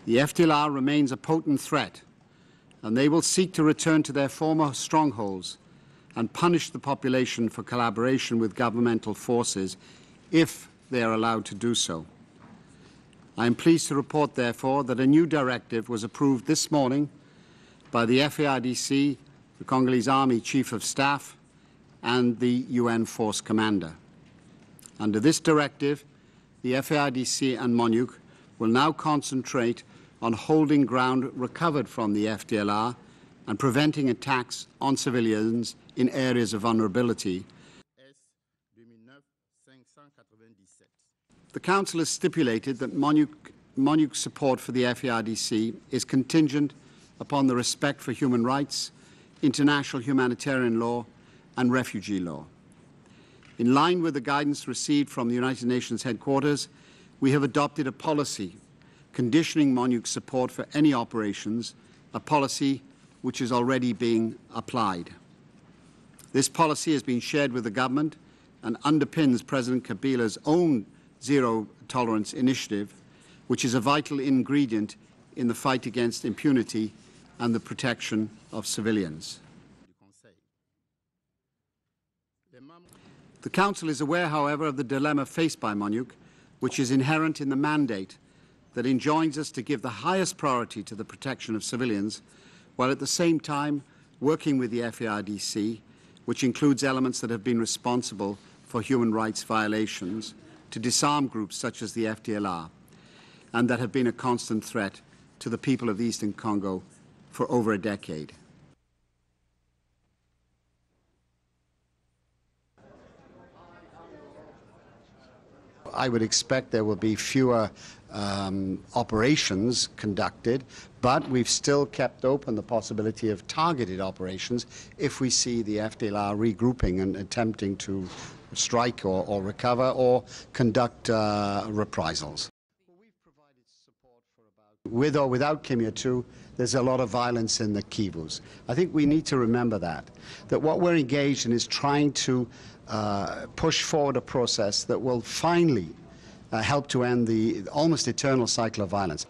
The FDLR remains a potent threat, and they will seek to return to their former strongholds and punish the population for collaboration with governmental forces if they are allowed to do so. I am pleased to report, therefore, that a new directive was approved this morning by the FARDC, the Congolese Army Chief of Staff, and the UN Force Commander. Under this directive, the FARDC and MONUC will now concentrate on holding ground recovered from the FDLR and preventing attacks on civilians in areas of vulnerability. The Council has stipulated that MONUC support for the FARDC is contingent upon the respect for human rights, international humanitarian law, and refugee law. In line with the guidance received from the United Nations headquarters, we have adopted a policy conditioning MONUC support for any operations, a policy which is already being applied. This policy has been shared with the government and underpins President Kabila's own zero-tolerance initiative, which is a vital ingredient in the fight against impunity and the protection of civilians. The Council is aware, however, of the dilemma faced by MONUC, which is inherent in the mandate that enjoins us to give the highest priority to the protection of civilians, while at the same time working with the FARDC, which includes elements that have been responsible for human rights violations, to disarm groups such as the FDLR, and that have been a constant threat to the people of Eastern Congo for over a decade. I would expect there will be fewer operations conducted, but we've still kept open the possibility of targeted operations if we see the FDLR regrouping and attempting to strike or recover or conduct reprisals. With or without Kimia 2, there's a lot of violence in the Kivus. I think we need to remember that what we're engaged in is trying to push forward a process that will finally help to end the almost eternal cycle of violence.